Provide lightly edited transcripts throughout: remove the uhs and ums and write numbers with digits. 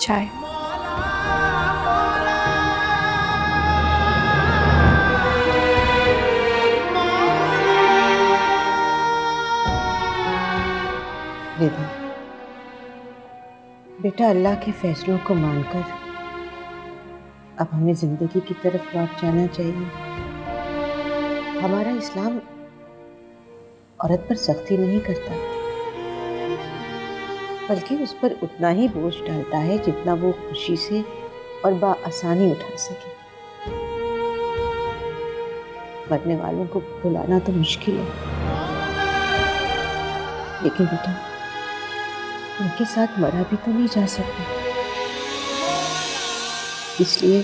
चाय। रिधा, बेटा अल्लाह के फैसलों को मानकर अब हमें जिंदगी की तरफ लौट जाना चाहिए। हमारा इस्लाम औरत पर सख्ती नहीं करता, बल्कि उस पर उतना ही बोझ डालता है जितना वो खुशी से और बाआसानी उठा सके। मरने वालों को बुलाना तो मुश्किल है, लेकिन बेटा उनके साथ मरा भी तो नहीं जा सकता। इसलिए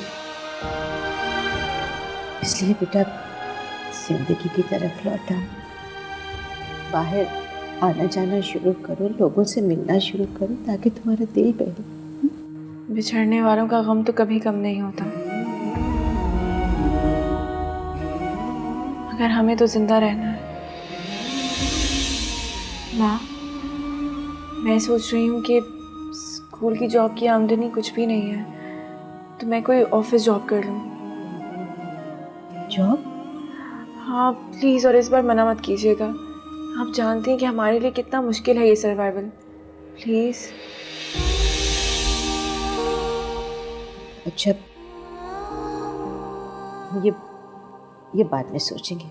बेटा जिंदगी की तरफ लौटा, बाहर आना जाना शुरू करो, लोगों से मिलना शुरू करो ताकि तुम्हारा दिल बहले। बिछड़ने वालों का गम तो कभी कम नहीं होता, मगर हमें तो जिंदा रहना है। माँ, मैं सोच रही हूँ कि स्कूल की जॉब की आमदनी कुछ भी नहीं है, तो मैं कोई ऑफिस जॉब कर लूँ। जॉब? हाँ प्लीज़, और इस बार मना मत कीजिएगा। आप जानते हैं कि हमारे लिए कितना मुश्किल है ये सर्वाइवल। प्लीज़। अच्छा, ये बाद में सोचेंगे।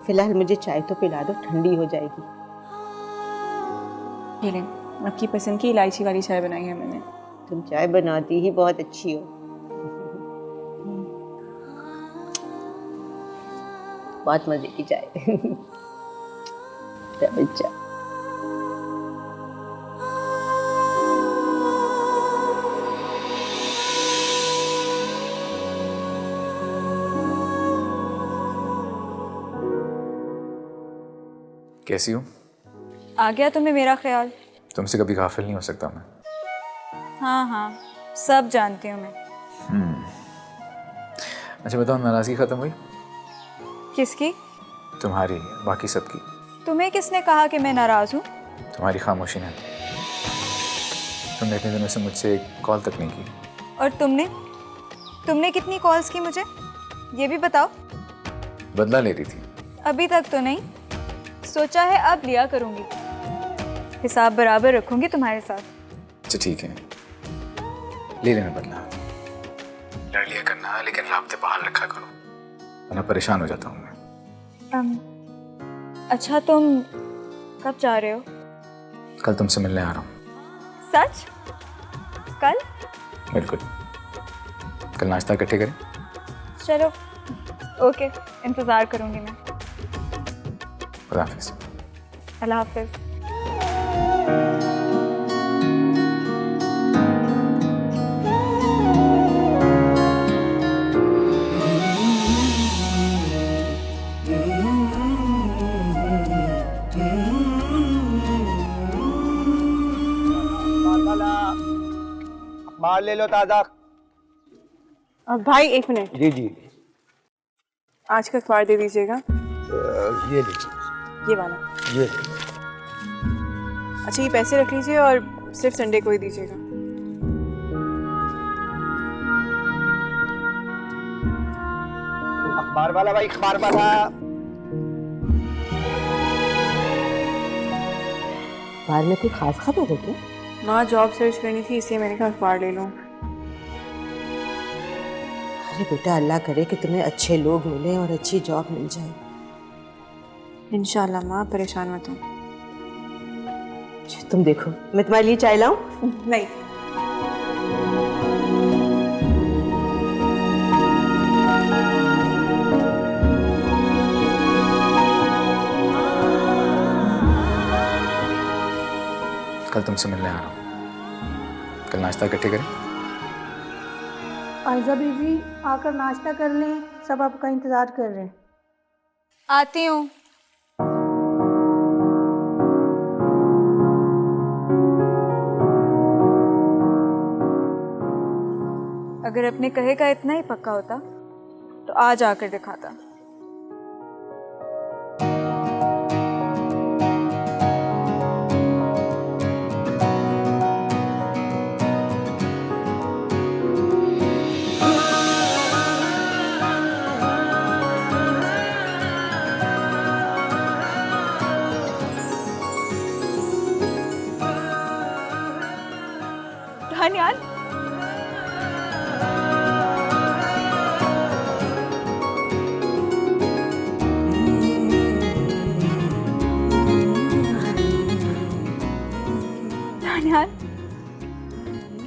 फिलहाल मुझे चाय तो पिला दो, ठंडी हो जाएगी। ये लें, आपकी पसंद की इलायची वाली चाय बनाई है मैंने। तुम चाय बनाती ही बहुत अच्छी हो। बहुत मजे की चाय। बच्चा कैसी हो? आ गया तुम्हें मेरा ख्याल? तुमसे कभी गाफिल नहीं हो सकता मैं। हाँ हाँ, सब जानती हूँ मैं। अच्छा बताओ, नाराजगी खत्म हुई? किसकी? तुम्हारी, बाकी सबकी। तुम्हें किसने कहा कि मैं नाराज हूँ? तुम्हारी खामोशी ने। तुमने इतने दिनों से मुझसे एक कॉल तक नहीं की। और तुमने कितनी कॉल्स की मुझे, ये भी बताओ। बदला ले रही थी। अभी तक तो नहीं, सोचा है अब लिया करूँगी। हिसाब बराबर रखूँगी तुम्हारे साथ। अच्छा ठीक है, ले लेना बदला। लड़ लिया करना, लेकिन राब्ते बहाल रखा करो, वरना परेशान हो जाता हूँ मैं। अच्छा तुम कब जा रहे हो? कल तुमसे मिलने आ रहा हूँ। सच? कल? बिल्कुल, कल नाश्ता इकट्ठे करें। चलो ओके, इंतज़ार करूँगी मैं। खुदा हाफिज़। अल्लाह हाफिज़। अखबार ले लो ताज़ा। अब भाई एक मिनट, जी जी, आज का अखबार दे दीजिएगा। ये लीजिए, ये वाला। ये अच्छा ये पैसे रख लीजिए और सिर्फ संडे को ही दीजिएगा। अखबार वाला भाई, अखबार वाला। बाहर में कोई खास खबर है क्या? माँ जॉब सर्च करनी थी, इसलिए मैंने कहा अखबार ले लूँ। अरे बेटा अल्लाह करे कि तुम्हें अच्छे लोग मिले और अच्छी जॉब मिल जाए। इंशाल्लाह माँ, परेशान मत हो। अच्छा, तुम देखो, मैं तुम्हारे लिए चाय लाऊं? नहीं। कल तुमसे मिलने आ रहा हूँ, कल नाश्ता इकट्ठे करें। आयजा बीबी आकर नाश्ता कर लें, सब आपका इंतज़ार कर रहे हैं। आती हूँ। अगर अपने कहे का इतना ही पक्का होता तो आज आकर दिखाता। दानियाल, दानियाल,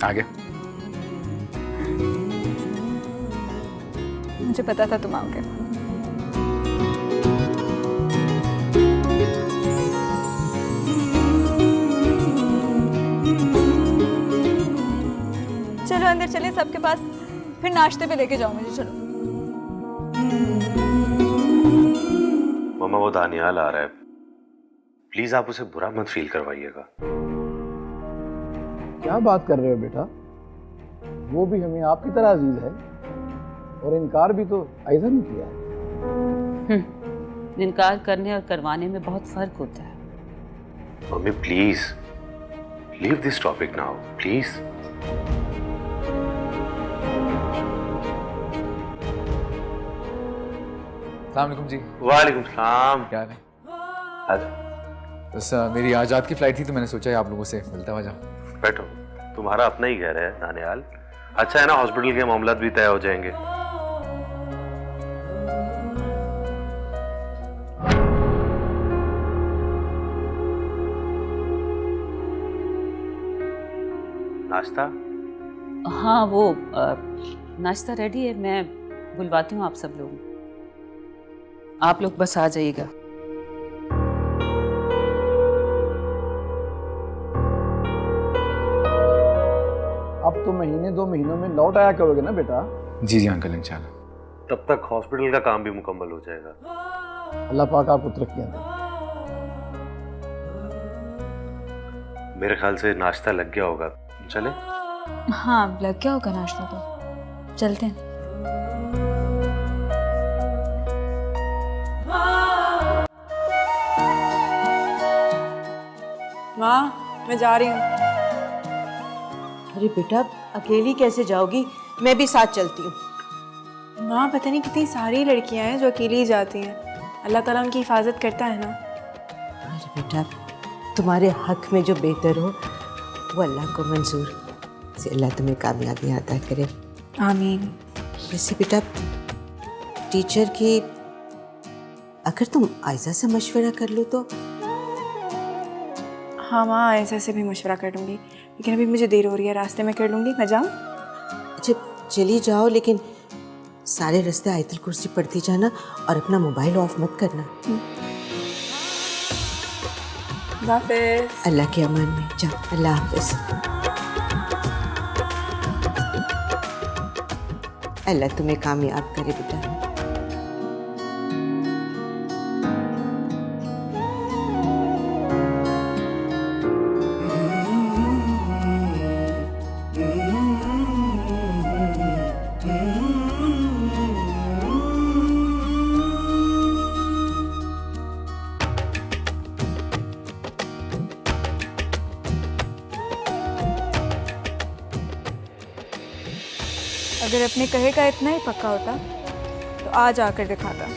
आगे। मुझे पता था तुम आओगे। चलो अंदर चले सबके पास, फिर नाश्ते पे लेके जाओ मुझे। चलो। मामा वो दानियाल आ रहा है, प्लीज आप उसे बुरा मत फील करवाइएगा। क्या बात कर रहे हो बेटा? वो भी हमें आपकी तरह अजीज है, और इनकार भी तो ऐसा नहीं किया है। इनकार करने और करवाने में बहुत फर्क होता है। Mummy please leave this topic now please. अस्सलाम वालेकुम जी। वालेकुम सलाम। क्या हाल है? आज बस मेरी आज रात की फ्लाइट थी तो मैंने सोचा है आप लोगों से मिलता हुआ जाऊं। बैठो, तुम्हारा अपना ही घर है दानियाल। अच्छा है ना, हॉस्पिटल के मामला भी तय हो जाएंगे। नाश्ता? हाँ वो नाश्ता रेडी है, मैं बुलवाती हूँ आप सब लोग। आप लोग बस आ जाइएगा। अब तो महीने 2 महीनों में लौट आया करोगे ना बेटा? जी जी अंकल, इंशाल्लाह। तब तक हॉस्पिटल का काम भी मुकम्मल हो जाएगा। अल्लाह पाक आपको तरक्कियां दे। मेरे ख्याल से नाश्ता लग गया होगा, चले? हाँ लग गया होगा नाश्ता, तो चलते हैं। माँ मैं जा रही हूँ। अरे बेटा अकेली कैसे जाओगी? मैं भी साथ चलती हूँ। माँ पता नहीं कितनी सारी लड़कियां हैं जो अकेली ही जाती हैं। अल्लाह ताला उनकी हिफाजत करता है ना। अरे बेटा तुम्हारे हक में जो बेहतर हो वो अल्लाह को मंजूर से अल्लाह तुम्हें कामयाबी अता करे। आमीन। वैसे बेटा टीचर की अगर तुम आयजा से मशवरा कर लो तो? हाँ माँ ऐसा से भी मशवरा कर लूँगी, लेकिन अभी मुझे देर हो रही है, रास्ते में कर लूँगी। मैं जाऊँ? अच्छा चली जाओ, लेकिन सारे रास्ते आयतुल कुर्सी पढ़ती जाना और अपना मोबाइल ऑफ मत करना। हाफिज़। अल्लाह के अमान में जाओ। अल्लाह हाफिज़। अल्लाह तुम्हें कामयाब करे बेटा। अगर अपने कहे का इतना ही पक्का होता तो आज आकर दिखाता।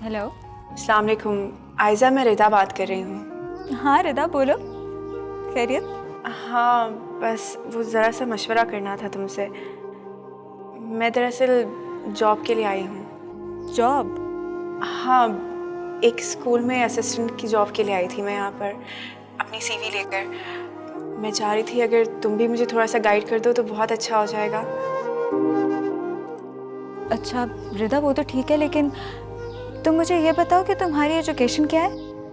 हेलो। अस्सलाम वालेकुम आयज़ा, मैं रिदा बात कर रही हूँ। हाँ रिदा बोलो, खैरियत? हाँ बस वो ज़रा सा मशवरा करना था तुमसे। मैं दरअसल जॉब के लिए आई हूँ। जॉब? हाँ एक स्कूल में असिस्टेंट की जॉब के लिए आई थी मैं यहाँ पर अपनी सीवी लेकर। मैं चाह रही थी अगर तुम भी मुझे थोड़ा सा गाइड कर दो तो बहुत अच्छा हो जाएगा। अच्छा रिदा वो तो ठीक है, लेकिन तुम मुझे ये बताओ कि तुम्हारी एजुकेशन क्या है?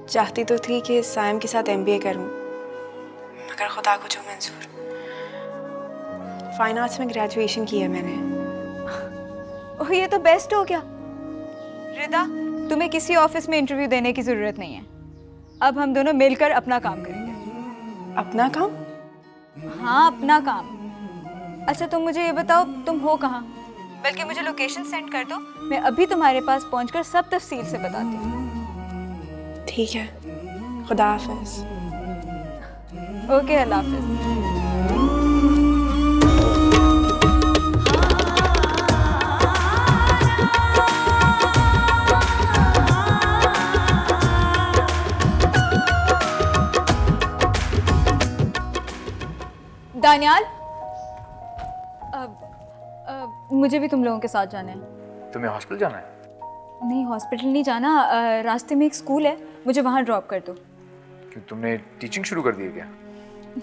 चाहती तो थी कि साइम के साथ MBA करूं, मगर खुदा को जो मंजूर। फाइन आर्ट्स में ग्रेजुएशन की है मैंने। ओह, ये तो बेस्ट हो गया। रिदा, तुम्हें किसी ऑफिस में इंटरव्यू देने की ज़रूरत नहीं है। अब हम दोनों मिलकर अपना काम करेंगे। अपना काम? हाँ, अपना काम। अच्छा, तुम मुझे ये बताओ, तुम हो कहाँ? बल्कि मुझे लोकेशन सेंड कर दो, मैं अभी तुम्हारे पास पहुंचकर सब तफसील से बताती हूँ। ठीक है, खुदा हाफिज। ओके, अल्लाह हाफिज। दानियाल, मुझे भी तुम लोगों के साथ जाना है। तुम्हें हॉस्पिटल जाना है? नहीं, हॉस्पिटल नहीं जाना। रास्ते में एक स्कूल है, मुझे वहाँ ड्रॉप कर दो। क्यों, तुमने टीचिंग शुरू कर दी है क्या?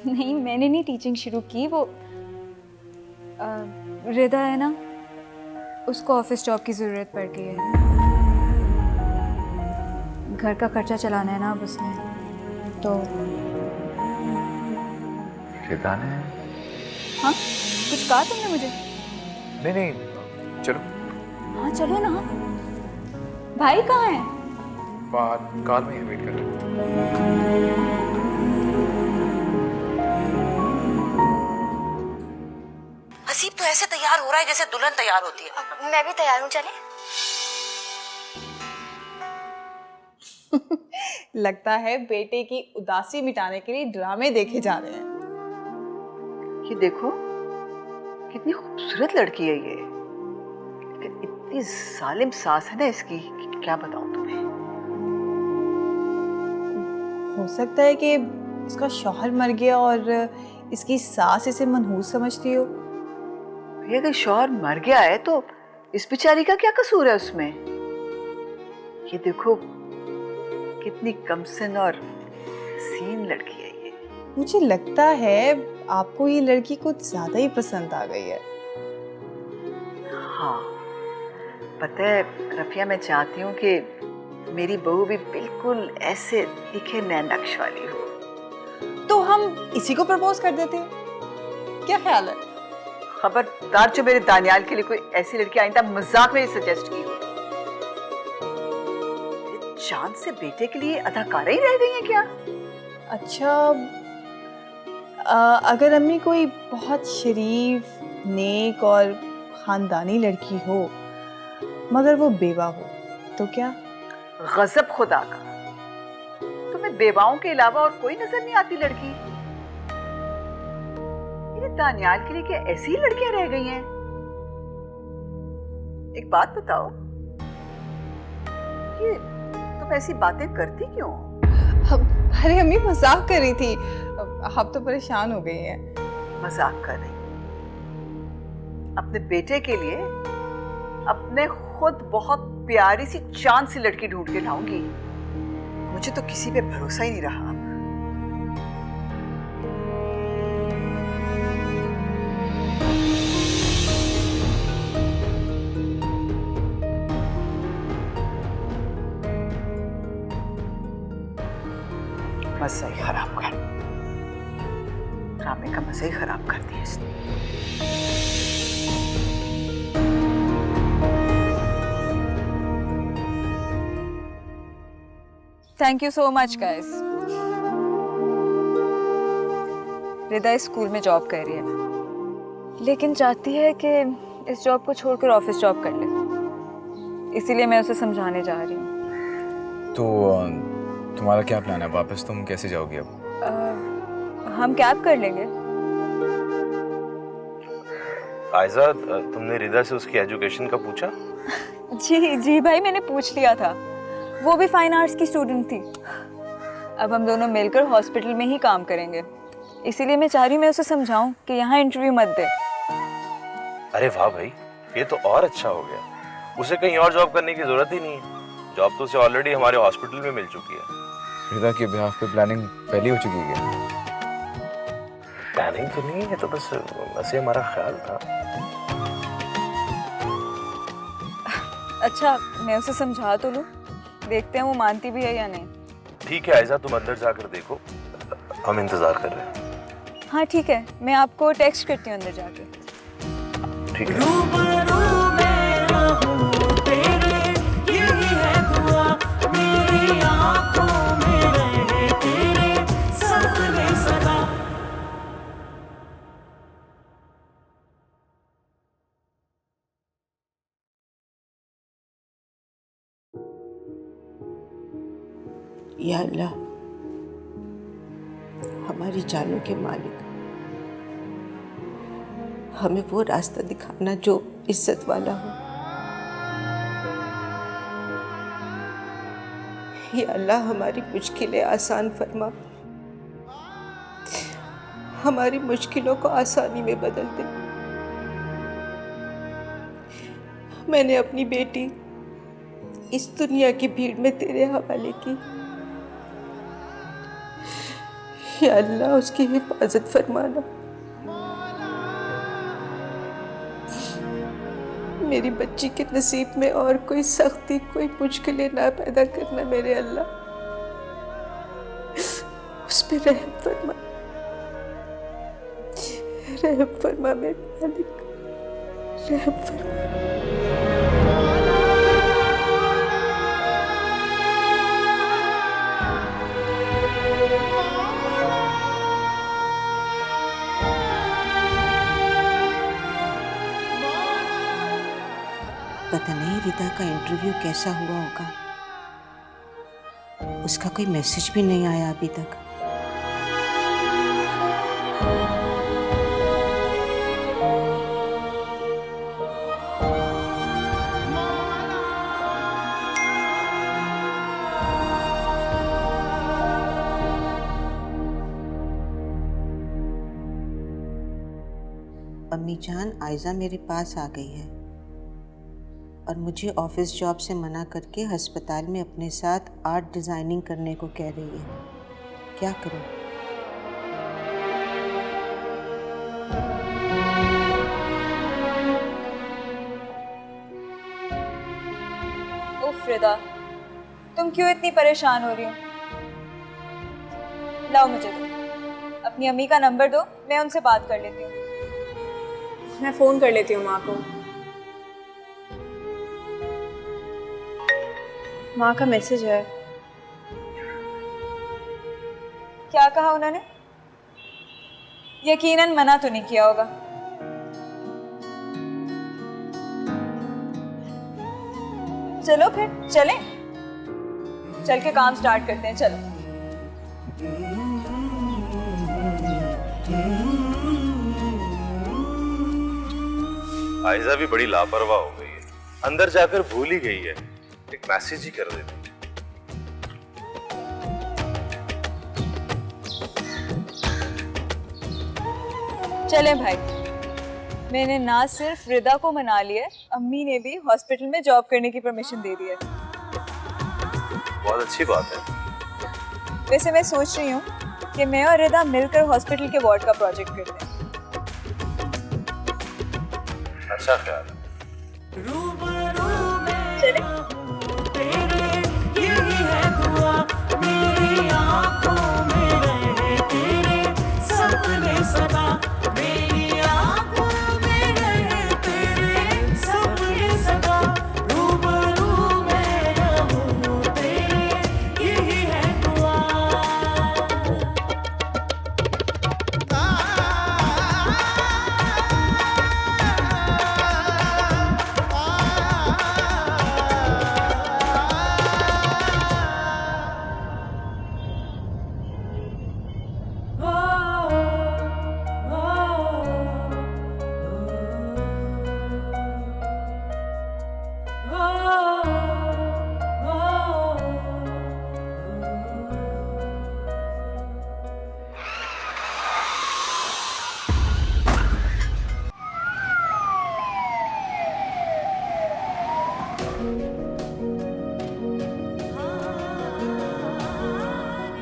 नहीं, मैंने नहीं टीचिंग शुरू की। वो रिदा है ना, उसको ऑफिस जॉब की ज़रूरत पड़ गई है। घर का खर्चा चलाना है ना अब उसने, तो रिदा ने? हाँ, कुछ कहा तुमने मुझे? नहीं नहीं, चलो। हाँ चलो ना। भाई कहाँ है? बाहर कार में ही वेट कर रहे हैं। हसीब तो ऐसे तैयार हो रहा है जैसे दुल्हन तैयार होती है। मैं भी तैयार हूँ, चले। लगता है बेटे की उदासी मिटाने के लिए ड्रामे देखे जा रहे हैं। ये देखो, कितनी खूबसूरत लड़की है ये, लेकिन इतनी जालिम सास है ना इसकी, कि क्या बताऊं तुम्हें। हो सकता है कि इसका शौहर मर गया और इसकी सास इसे मनहूस समझती हो। ये अगर शौहर मर गया है तो इस बेचारी का क्या कसूर है उसमें। ये देखो, कितनी कमसिन और हसीन लड़की है ये। मुझे लगता है आपको ये लड़की कुछ ज्यादा ही पसंद आ गई है। हाँ, पता है रफिया, मैं चाहती हूँ कि मेरी बहू भी बिल्कुल ऐसे दिखे नैनक्श वाली हो। तो हम इसी को प्रपोज कर देते हैं, क्या ख्याल है? खबरदार जो मेरे दानियाल के लिए कोई ऐसी लड़की आइंदा मजाक में सजेस्ट की हो। चांद से बेटे के लिए अदाकारा ही रह गई हैं क्या? अच्छा, अगर अम्मी कोई बहुत शरीफ, नेक और खानदानी लड़की हो मगर वो बेवा हो तो क्या? गजब खुदा का, तुम्हें बेवाओं के अलावा और कोई नजर नहीं आती लड़की? मेरे दानियाल के लिए क्या ऐसी ही लड़कियां रह गई हैं? एक बात बताओ, ये तुम ऐसी बातें करती क्यों? अरे अम्मी मजाक कर रही थी, आप तो परेशान हो गई हैं। मजाक कर रही? अपने बेटे के लिए अपने खुद बहुत प्यारी सी चांद सी लड़की ढूंढ के लाऊंगी। मुझे तो किसी पे भरोसा ही नहीं रहा। मजा ही खराब कर, ड्रामे का मजा ही खराब कर दिया इसने। Thank you so much guys. Rida इस स्कूल में जॉब कर रही है, लेकिन चाहती है कि इस जॉब को छोड़कर ऑफिस जॉब कर ले, इसीलिए मैं उसे समझाने जा रही हूँ। तो तुम्हारा क्या प्लान है? वापस तुम कैसे जाओगी अब? हम कैब कर लेंगे। आयजा, तुमने रिदा से उसकी एजुकेशन का पूछा? जी भाई, मैंने पूछ लिया था। वो भी फाइन आर्ट्स की स्टूडेंट थी। अब हम दोनों मिलकर हॉस्पिटल में ही काम करेंगे, इसीलिए मैं चाह रही हूँ मैं उसे समझाऊं कि यहाँ इंटरव्यू मत दे। अरे वाह भाई, ये तो और अच्छा हो गया। उसे कहीं और जॉब करने की जरूरत ही नहीं है। जॉब तो उसे ऑलरेडी हमारे हॉस्पिटल में मिल चुकी है। रिदा के बिहाफ पे प्लानिंग पहले हो चुकी है? प्लानिंग तो नहीं है, तो बस वैसे हमारा ख्याल था। अच्छा, मैं उसे समझा तो लूं, देखते हैं वो मानती भी है या नहीं। ठीक है आयजा, तुम अंदर जाकर देखो, हम इंतजार कर रहे हैं। हाँ ठीक है, मैं आपको टेक्स्ट करती हूँ अंदर जाके। ठीक है। या अल्लाह, हमारी जानों के मालिक, हमें वो रास्ता दिखाना जो इज्जत वाला हो। या अल्लाह, हमारी मुश्किलें आसान फरमा, हमारी मुश्किलों को आसानी में बदल दे। मैंने अपनी बेटी इस दुनिया की भीड़ में तेरे हवाले की। या अल्लाह, उसकी हिफाजत फरमाना। मेरी बच्ची के नसीब में और कोई सख्ती, कोई मुश्किलें ना पैदा करना मेरे अल्लाह। उस पे रहम फरमा, रहम फरमा मेरे मालिक, रहम फरमा। पता नहीं रिदा का इंटरव्यू कैसा हुआ होगा, उसका कोई मैसेज भी नहीं आया अभी तक। अम्मी जान, आयजा मेरे पास आ गई है और मुझे ऑफिस जॉब से मना करके अस्पताल में अपने साथ आर्ट डिज़ाइनिंग करने को कह रही है। क्या करूं? उफ रिदा, तुम क्यों इतनी परेशान हो रही हो? लाओ मुझे दो, अपनी अम्मी का नंबर दो, मैं उनसे बात कर लेती हूँ। मैं फ़ोन कर लेती हूँ माँ को। माँ का मैसेज है। क्या कहा उन्होंने? यकीनन मना तो नहीं किया होगा। चलो फिर चलें, चल के काम स्टार्ट करते हैं। चलो। आयजा भी बड़ी लापरवाह हो गई है, अंदर जाकर भूल ही गई है, एक मैसेज ही कर देती। चले भाई, मैंने ना सिर्फ रिदा को मना लिया, अम्मी ने भी हॉस्पिटल में जॉब करने की परमिशन दे दी है। बहुत अच्छी बात है। वैसे मैं सोच रही हूँ कि मैं और रिदा मिलकर हॉस्पिटल के वार्ड का प्रोजेक्ट करते हैं। अच्छा ख्याल है। चले।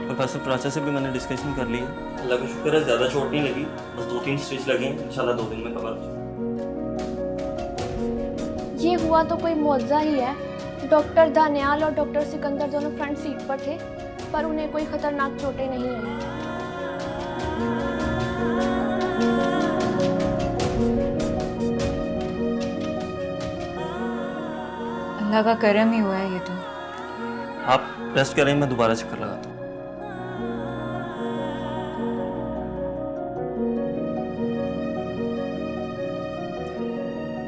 प्रोफेसर प्राचा से भी मैंने डिस्कशन कर ली है। अल्लाह का शुक्र है, ज़्यादा चोट नहीं लगी, बस 2-3 स्टिच लगे हैं। इंशाल्लाह 2 दिन में कवर। ये हुआ तो कोई मौजज़ा ही है। डॉक्टर दानियाल और डॉक्टर सिकंदर दोनों फ्रंट सीट पर थे, पर उन्हें कोई खतरनाक चोटें नहीं आई। अल्लाह का करम ही हुआ है ये तो। आप रेस्ट करें, मैं दोबारा चक्कर लगाता हूँ।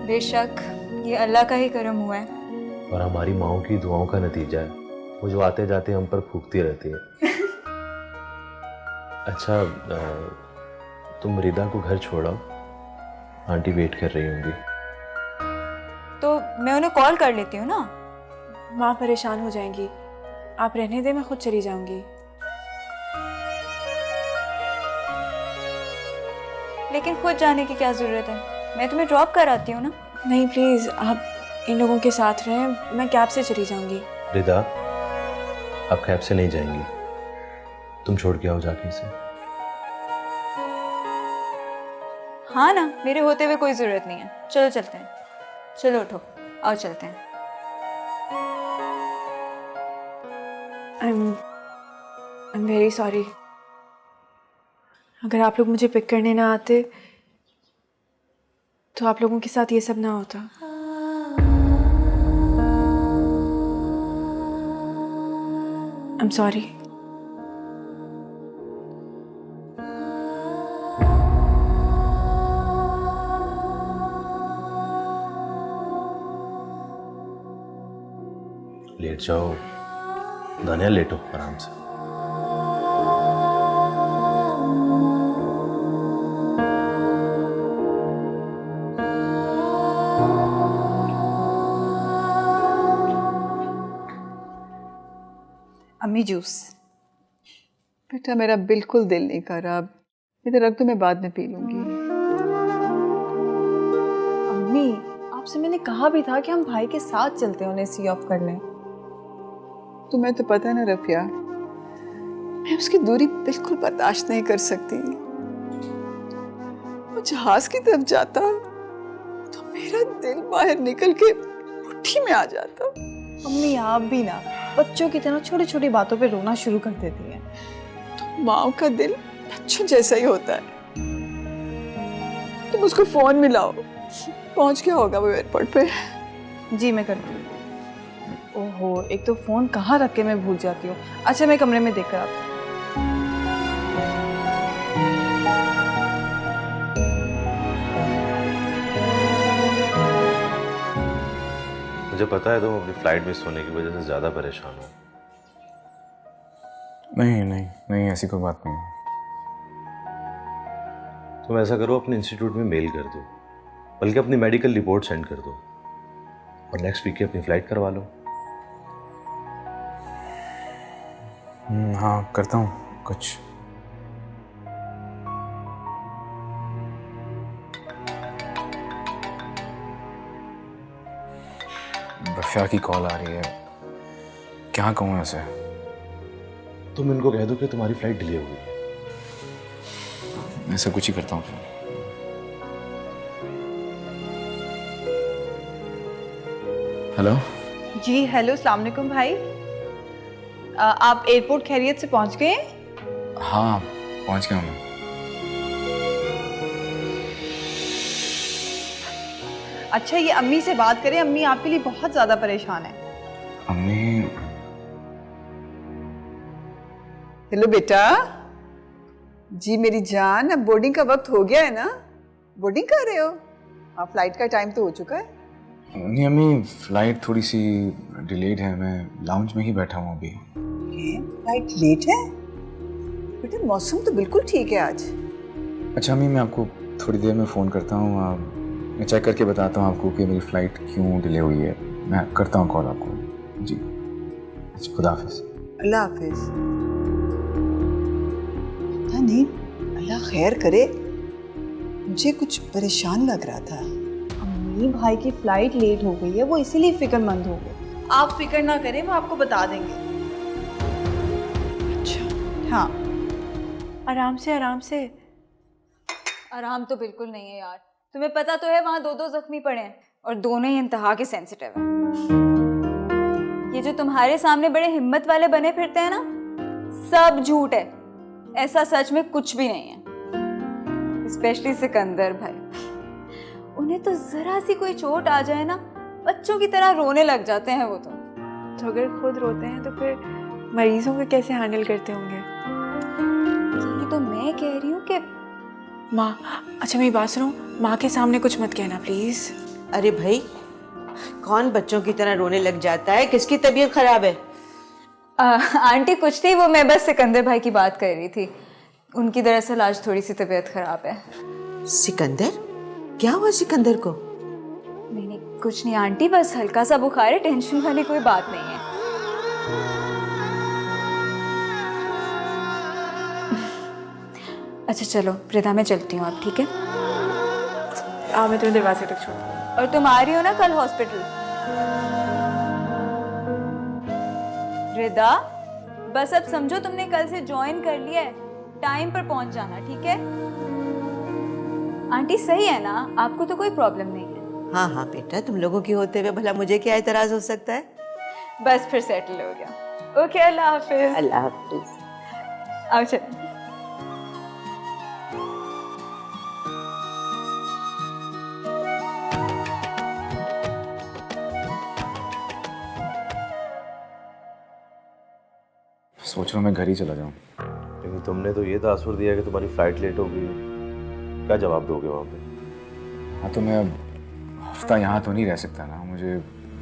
बेशक ये अल्लाह का ही करम हुआ है। और हमारी माओ की दुआओं का नतीजा है, वो जो आते जाते हम पर फूकती रहती है। अच्छा, तुम रिदा को घर छोड़ो, आंटी वेट कर रही होंगी। तो मैं उन्हें कॉल कर लेती हूँ ना। माँ परेशान हो जाएंगी, आप रहने दे, मैं खुद चली जाऊंगी। लेकिन खुद जाने की क्या ज़रूरत है, मैं तुम्हें ड्रॉप कर आती हूँ ना। नहीं प्लीज़, आप इन लोगों के साथ रहें, मैं कैब से चली जाऊंगी। रिदा, आप कैब से नहीं जाएंगी, तुम छोड़ के आओ जाके इसे। हाँ ना, मेरे होते हुए कोई ज़रूरत नहीं है। चलो चलते हैं, चलो उठो, आओ चलते हैं। I'm very sorry। अगर आप लोग मुझे पिक करने ना आते तो आप लोगों के साथ ये सब ना होता। I'm sorry। लेट जाओ दानिया, लेटो आराम से। अम्मी जूस। बेटा मेरा बिल्कुल दिल नहीं कर रहा, इधर रख दो, मैं बाद में पी लूंगी। अम्मी, आपसे मैंने कहा भी था कि हम भाई के साथ चलते हैं, उन्हें सी ऑफ कर लें। तुम्हें तो पता है ना रफिया, मैं उसकी दूरी बिल्कुल बर्दाश्त नहीं कर सकती। वो जहाज की तरफ जाता तो मेरा दिल बाहर निकल के मुट्ठी में आ जाता। अम्मी आप भी ना बच्चों की तरह छोटी छोटी बातों पे रोना शुरू कर देती हैं। तो माँ का दिल बच्चों जैसा ही होता है। तुम उसको फोन मिलाओ, पहुंच गया होगा वो एयरपोर्ट पे। जी मैं करती हूँ। ओहो, एक तो फोन कहाँ रख के मैं भूल जाती हूँ। अच्छा मैं कमरे में देख कर आती हूँ। मुझे पता है तुम अपनी फ्लाइट मिस होने की वजह से ज़्यादा परेशान हो। नहीं नहीं नहीं, ऐसी कोई बात नहीं। तुम ऐसा करो, अपने इंस्टीट्यूट में मेल कर दो, बल्कि अपनी मेडिकल रिपोर्ट सेंड कर दो और नेक्स्ट वीक की अपनी फ्लाइट करवा लो। हाँ करता हूँ कुछ। रफ़िया की कॉल आ रही है, क्या कहूँ ऐसे? तुम इनको कह दो कि तुम्हारी फ्लाइट डिले हो गई है। ऐसा कुछ ही करता हूँ फिर। हेलो जी हेलो, अस्सलाम वालेकुम भाई। आप एयरपोर्ट खैरियत से पहुंच गए? हाँ पहुँच गया हूँ मैं। अच्छा ये अम्मी से बात करें, अम्मी आपके लिए बहुत ज्यादा परेशान है। अम्मी, हेलो बेटा। जी मेरी जान, अब बोर्डिंग का वक्त हो गया है ना? बोर्डिंग कर रहे हो? आप फ्लाइट का टाइम तो हो चुका है। नहीं अम्मी, फ्लाइट थोड़ी सी डिलेड है, मैं लाउंज में ही बैठा हूँ अभी। फ्लाइट लेट है? बेटा मौसम तो बिल्कुल ठीक है आज। अच्छा अम्मी, मैं आपको थोड़ी देर में फ़ोन करता हूँ, मैं चेक करके बताता हूँ आपको कि मेरी फ़्लाइट क्यों डिले हुई है। मैं करता हूँ कॉल आपको। जी अच्छा, खुदा हाफिज़। अल्लाह हाफिज़। पता नहीं, अल्लाह खैर करे, मुझे कुछ परेशान लग रहा था। अम्मी भाई की फ्लाइट लेट हो गई है, वो इसीलिए फिक्रमंद हो गए। आप फिक्र ना करें, वो आपको बता देंगे। अच्छा हाँ, आराम से आराम से। आराम तो बिल्कुल नहीं है यार, तुम्हें पता तो है वहाँ 2 जख्मी पड़े हैं और दोनों ही इंतहा के सेंसिटिव हैं। ये जो तुम्हारे सामने बड़े हिम्मत वाले बने फिरते हैं ना, सब झूठ है। ऐसा सच में कुछ भी नहीं है। स्पेशली सिकंदर भाई, उन्हें तो जरा सी कोई चोट आ जाए ना बच्चों की तरह रोने लग जाते हैं वो तो अगर खुद रोते हैं तो फिर मरीजों को कैसे हैंडल करते होंगे? यही तो मैं कह रही हूँ कि माँ, अच्छा मेरी बात सुनो, माँ के सामने कुछ मत कहना प्लीज। अरे भाई, कौन बच्चों की तरह रोने लग जाता है? किसकी तबीयत खराब है? आंटी कुछ नहीं, वो मैं बस सिकंदर भाई की बात कर रही थी। उनकी दरअसल आज थोड़ी सी तबीयत खराब है। सिकंदर? क्या हुआ सिकंदर को? नहीं कुछ नहीं आंटी, बस हल्का सा बुखार है, टेंशन वाली कोई बात नहीं है। अच्छा चलो प्रिदा, मैं चलती हूँ अब, ठीक है? मैं तुम्हें दरवाजे तक छोड़ दूँ। और तुम आ रही हो ना कल हॉस्पिटल? रिदा, बस अब समझो तुमने कल से ज्वाइन कर लिया है, टाइम पर पहुंच जाना, ठीक है? आंटी सही है ना? आपको तो कोई प्रॉब्लम नहीं है? हाँ हाँ बेटा, तुम लोगों की होते हुए भला मुझे क्या एतराज हो सकता है? बस फिर सेटल हो गया। ओके, अल्लाह हाफिज। अल्लाह हाफिज। आओ चलो। सोच रहा हूँ मैं घर ही चला जाऊँ। लेकिन तुमने तो ये तासुर दिया कि तुम्हारी फ्लाइट लेट हो गई। क्या जवाब दोगे वहाँ पे? हाँ तो मैं अब हफ्ता यहाँ तो नहीं रह सकता ना, मुझे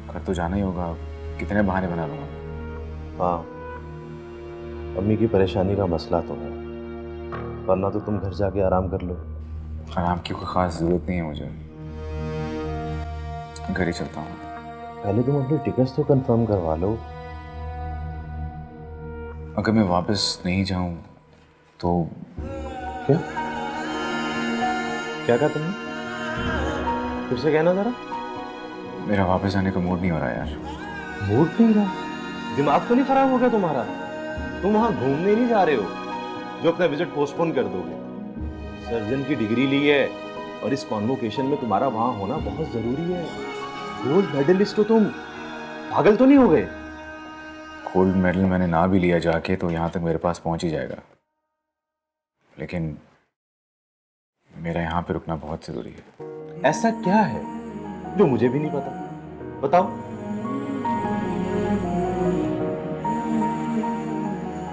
घर तो जाना ही होगा। कितने बहाने बना लूँगा। हाँ, अम्मी की परेशानी का मसला तो है, वरना तो तुम घर जाके आराम कर लो। आराम की कोई ख़ास ज़रूरत नहीं है मुझे, घर ही चलता हूँ। पहले तुम अपनी टिकट्स तो कंफर्म करवा लो। अगर मैं वापस नहीं जाऊँ तो? क्या क्या कहा तुमने? फिर से कहना जरा। मेरा वापस जाने का मूड नहीं हो रहा यार। मूड नहीं रहा? दिमाग तो नहीं खराब हो गया तुम्हारा? तुम वहां घूमने नहीं जा रहे हो जो अपना विजिट पोस्टपोन कर दोगे? सर्जन की डिग्री ली है और इस कॉन्वोकेशन में तुम्हारा वहां होना बहुत जरूरी है। गोल्ड मेडलिस्ट हो तुम, पागल तो नहीं हो गए? गोल्ड मेडल मैंने ना भी लिया जाके तो यहाँ तक मेरे पास पहुँच ही जाएगा, लेकिन मेरा यहाँ पे रुकना बहुत ज़रूरी है। ऐसा क्या है जो मुझे भी नहीं पता? बताओ।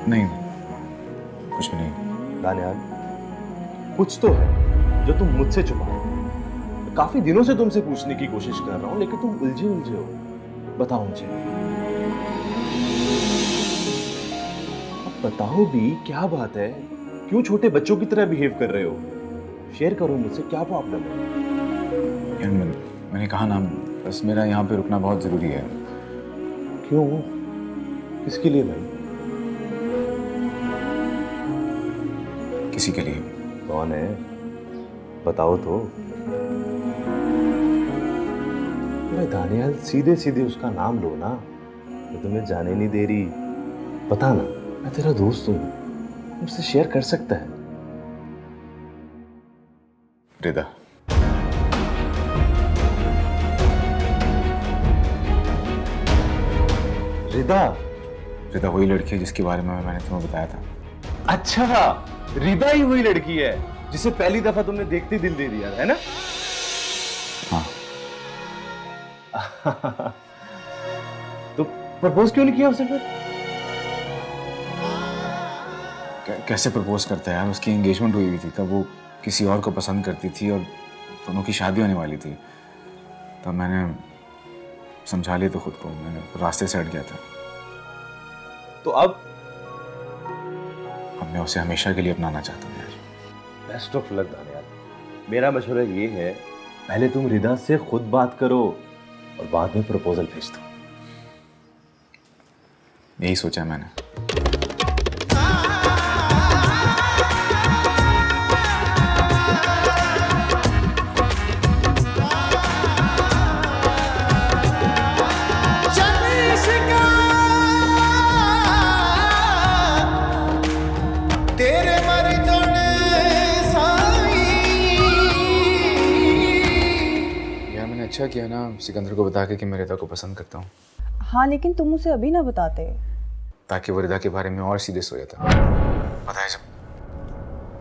नहीं, कुछ भी नहीं। दानियाल, कुछ तो है जो तुम मुझसे छुपा रहे हो। काफी दिनों से तुमसे पूछने की कोशिश कर रहा हूँ, लेकिन तुम उलझे उलझे हो। बताओ मुझे, बताओ भी, क्या बात है? क्यों छोटे बच्चों की तरह बिहेव कर रहे हो? शेयर करो मुझसे, क्या प्रॉब्लम है? यार मैंने कहा ना, बस मेरा यहाँ पे रुकना बहुत ज़रूरी है। क्यों? किसके लिए भाई? किसी के लिए। कौन है? बताओ तो। अरे दानियाल, सीधे सीधे उसका नाम लो ना, मैं तुम्हें जाने नहीं दे रही। बता ना, मैं तेरा दोस्त हूँ, मुझसे शेयर कर सकता है। रिदा। रिदा? रिदा वही लड़की है जिसके बारे में मैंने तुम्हें बताया था। अच्छा, रिदा ही वही लड़की है जिसे पहली दफा तुमने देखते दिल दे दिया है ना? हाँ। तो प्रपोज क्यों नहीं किया उसे फिर? कैसे प्रपोज करता है यार? उसकी एंगेजमेंट हुई हुई थी, तब वो किसी और को पसंद करती थी और दोनों की शादी होने वाली थी। तब मैंने समझा लिया तो खुद को, मैंने रास्ते से हट गया था। तो अब मैं उसे हमेशा के लिए अपनाना चाहता हूँ यार। Best of luck Daniyal. मेरा मशवरा ये है, पहले तुम रिदा से खुद बात करो और बाद में प्रपोजल भेज दो। यही सोचा मैंने। अच्छा किया ना सिकंदर को बता के कि मैं रिदा को पसंद करता हूँ। हाँ लेकिन तुम उसे अभी ना बताते, ताकि वो रिदा के बारे में और सीरियस हो जाता। पता है,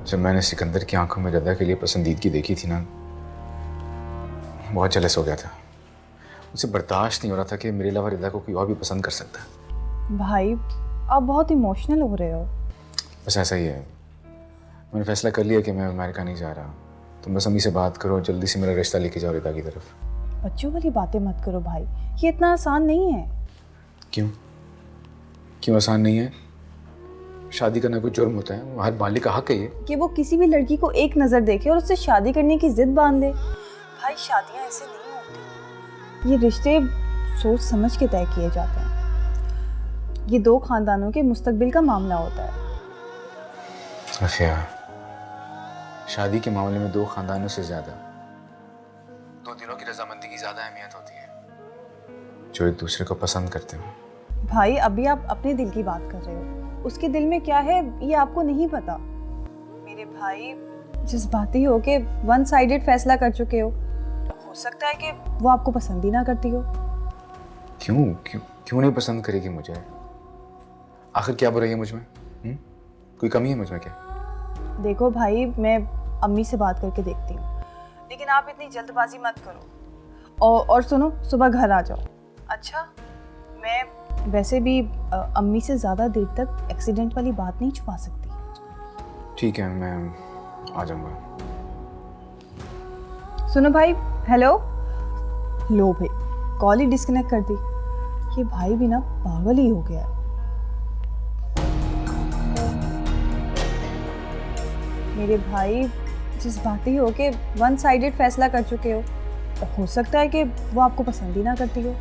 जब मैंने सिकंदर की आंखों में रिदा के लिए पसंदीदगी देखी थी ना, बहुत जेलस हो गया था। मुझसे बर्दाश्त नहीं हो रहा था कि मेरे अलावा रिदा को कोई और भी पसंद कर सकता है। भाई आप बहुत इमोशनल हो रहे हो। बस ऐसा ही है, मैंने फैसला कर लिया कि मैं अमेरिका नहीं जा रहा। तुम बस अम्मी से बात करो, जल्दी से मेरा रिश्ता लेके जाओ रिदा की तरफ। बच्चों वाली बातें मत करो भाई, ये इतना आसान नहीं है। क्यों क्यों आसान नहीं है? शादी करना कोई जुर्म होता है? हर मालिक का हक है ये कि वो किसी भी लड़की को एक नज़र देखे और उससे शादी करने की जिद बांध ले। भाई शादियाँ ऐसे नहीं होती, ये रिश्ते सोच समझ के तय किए जाते हैं। ये दो खानदानों के मुस्तकबिल का मामला होता है। अफिया, शादी के मामले में दो खानदानों से ज्यादा दो दिलों की रजामंदी की ज्यादा अहमियत होती है, जो एक दूसरे को पसंद करते हो। भाई अभी आप अपने दिल की बात कर रहे हो, उसके दिल में क्या है ये आपको नहीं पता। मेरे भाई जज्बाती हो के वन साइडेड फैसला कर चुके हो सकता है कि वो आपको पसंद ही ना करती हो। क्यों क्यों क्यों नहीं पसंद करेगी मुझे? आखिर क्या बुराई है मुझ में? कोई कमी है मुझ में क्या? देखो भाई, मैं अम्मी से बात करके देखती हूँ, लेकिन आप इतनी जल्दबाजी मत करो। और सुनो, सुबह घर आ जाओ। अच्छा, मैं वैसे भी अम्मी से ज़्यादा देर तक एक्सीडेंट वाली बात नहीं छुपा सकती। ठीक है, मैं आ जाऊँगा। सुनो भाई, हेलो। लो भाई, कॉल ही डिस्कनेक्ट कर दी। ये भाई भी ना पागल ही हो गया है। मेरे भाई जज्बाती हो के वन साइडेड फैसला कर चुके हो सकता है कि वो आपको पसंद ही ना करती हो।